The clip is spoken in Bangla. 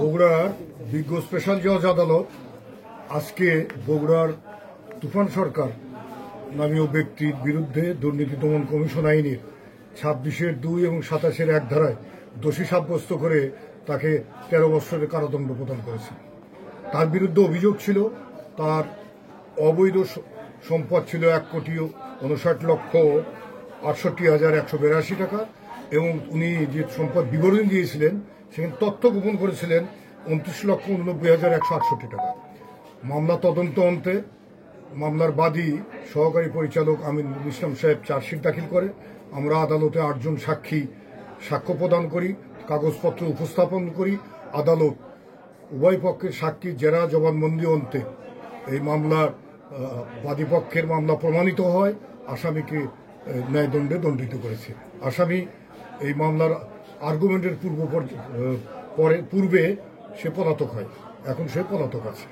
বগুড়ার বিজ্ঞ স্পেশাল জজ আদালত আজকে বগুড়ার তুফান সরকার নামীয় ব্যক্তির বিরুদ্ধে দুর্নীতি দমন কমিশন আইনের 26-2 এবং 27-1 ধারায় দোষী সাব্যস্ত করে তাকে 13 বছরের কারাদণ্ড প্রদান করেছে। তার বিরুদ্ধে অভিযোগ ছিল তার অবৈধ সম্পদ ছিল 1,59,68,182 টাকা এবং উনি যে সম্পদ বিবরণী দিয়েছিলেন সেখানে তথ্য গোপন করেছিলেন 29,89,168 টাকা। মামলা তদন্ত অন্তে মামলার বাদী সহকারী পরিচালক আমিনুল ইসলাম সাহেব চার্জশিট দাখিল করে। আমরা আদালতে 8 জন সাক্ষী সাক্ষ্য প্রদান করি, কাগজপত্র উপস্থাপন করি। আদালত উভয় পক্ষের সাক্ষীর জেরা জবানবন্দি অন্তে এই মামলার বাদীপক্ষের মামলা প্রমাণিত হয়, আসামিকে ন্যায়দণ্ডে দণ্ডিত করেছে। আসামি এই মামলার আর্গুমেন্টের পূর্বে সে পলাতক হয়, এখন সে পলাতক আছে।